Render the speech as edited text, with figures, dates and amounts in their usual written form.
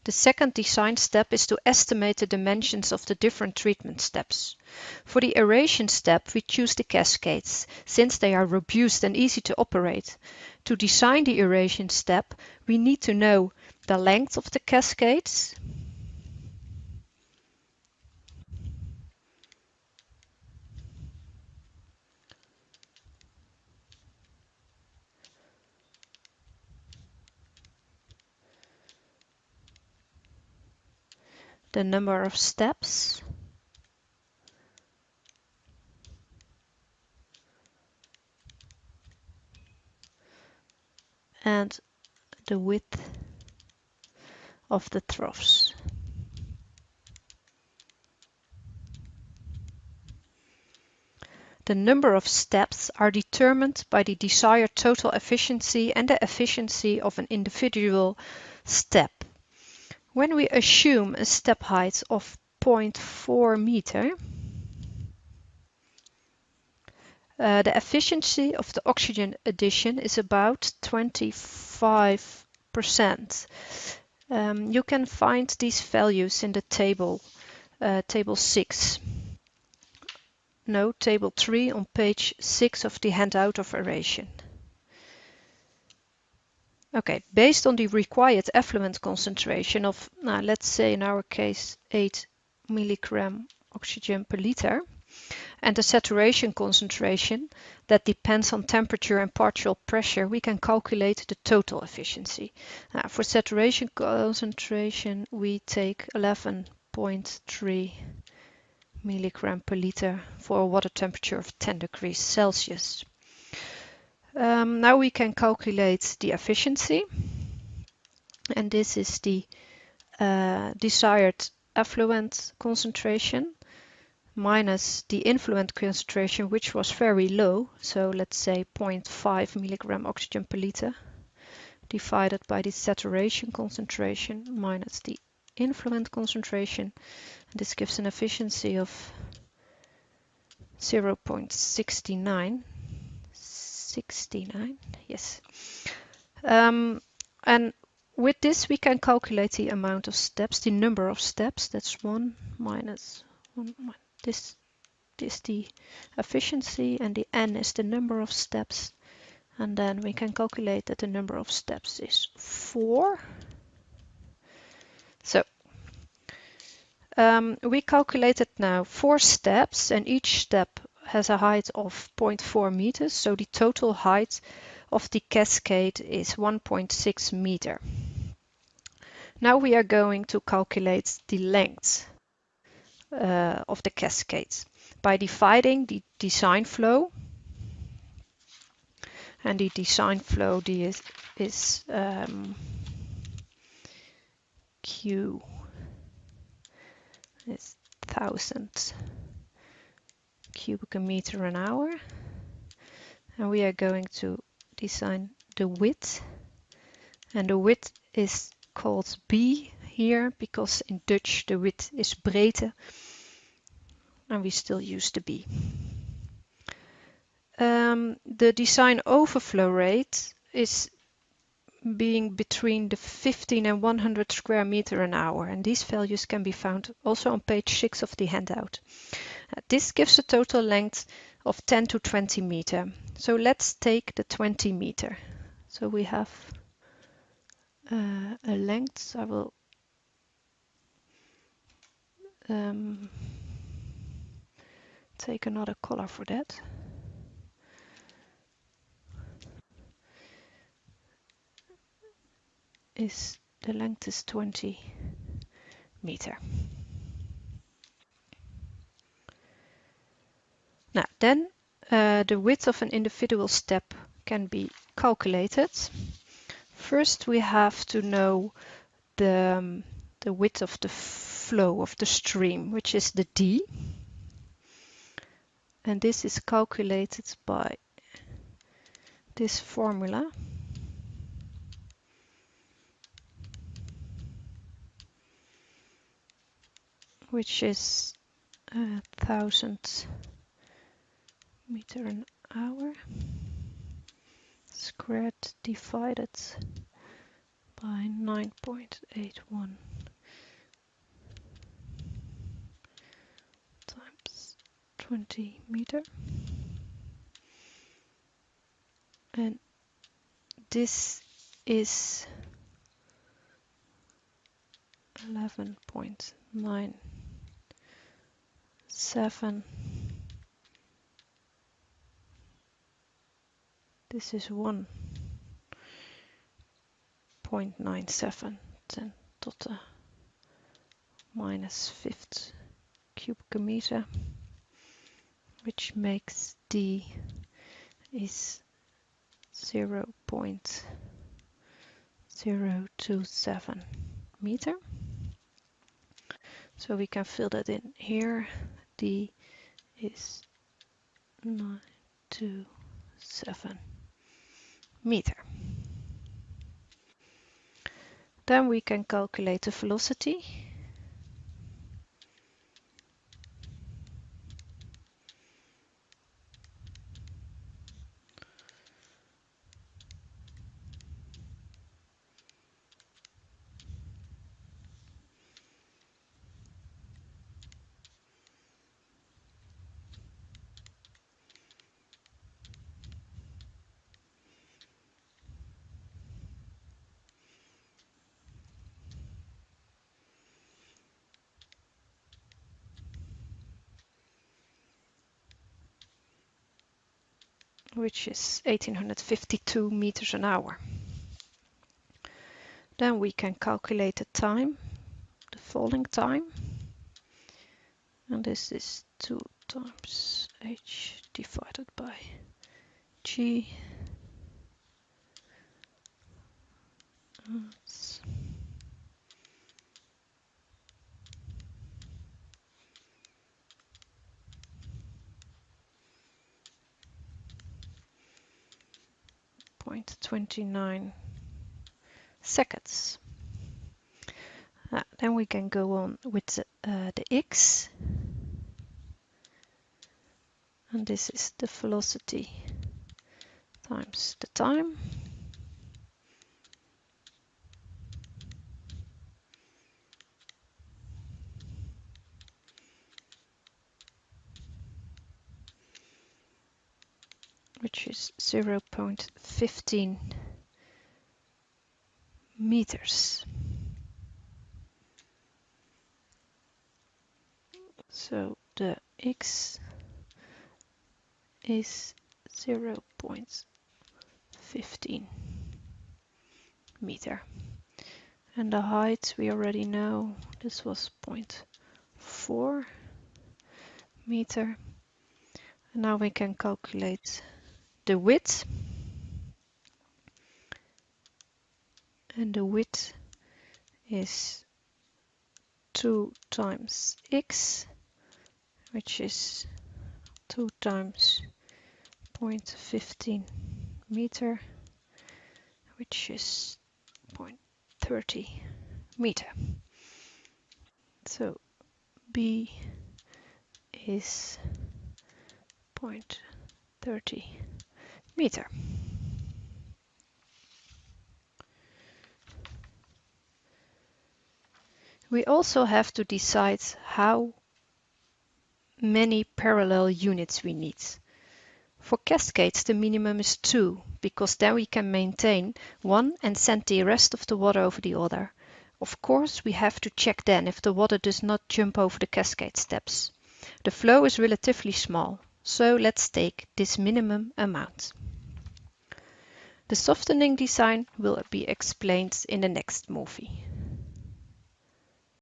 The second design step is to estimate the dimensions of the different treatment steps. For the aeration step, we choose the cascades, since they are robust and easy to operate. To design the aeration step, we need to know the length of the cascades, the number of steps, and the width of the troughs. The number of steps are determined by the desired total efficiency and the efficiency of an individual step. When we assume a step height of 0.4 meter, the efficiency of the oxygen addition is about 25%. You can find these values in the table 6. No, table 3 on page 6 of the handout of aeration. Okay, based on the required effluent concentration of, let's say in our case, 8 milligram oxygen per liter, and the saturation concentration that depends on temperature and partial pressure, we can calculate the total efficiency. For saturation concentration, we take 11.3 milligram per liter for a water temperature of 10 degrees Celsius. Now we can calculate the efficiency, and this is the desired effluent concentration minus the influent concentration, which was very low, so let's say 0.5 milligram oxygen per liter, divided by the saturation concentration minus the influent concentration. And this gives an efficiency of 0.69. 69, yes. And with this we can calculate the amount of steps, the number of steps. That's 1 minus 1. This is the efficiency, and the n is the number of steps. And then we can calculate that the number of steps is 4. So we calculated now 4 steps, and each step has a height of 0.4 meters, so the total height of the cascade is 1.6 meter. Now we are going to calculate the length of the cascades by dividing the design flow, and the design flow is Q is 1000 cubic meter an hour, and we are going to design the width, and the width is called B here because in Dutch the width is breedte, and we still use the B. The design overflow rate is being between the 15 and 100 square meter an hour, and these values can be found also on page 6 of the handout. This gives a total length of 10 to 20 meter. So let's take the 20 meter. So we have a length. I will take another color for that. The length is 20 meter. Now then the width of an individual step can be calculated. First we have to know the width of the flow of the stream, which is the D, and this is calculated by this formula, which is 1000 meter an hour squared divided by 9.81 times 20 meter. And this is 11.97. This is 1.97 10 to the minus fifth cubic meter, which makes D is 0.027 meter. So we can fill that in here. D is 927 meter. Then we can calculate the velocity. Which is 1852 meters an hour. Then we can calculate the time, the falling time. And this is 2 times h divided by g. That's 0.29 seconds. Then we can go on with the x, and this is the velocity times the time. Which is 0.15 meters. So the x is 0.15 meter. And the height we already know, this was 0.4 meter. And now we can calculate the width. And the width is 2 times x, which is 2 times 0.15 meter, which is 0.30 meter. So B is 0.30 meter. We also have to decide how many parallel units we need. For cascades, the minimum is 2, because then we can maintain one and send the rest of the water over the other. Of course, we have to check then if the water does not jump over the cascade steps. The flow is relatively small, so let's take this minimum amount. The softening design will be explained in the next movie.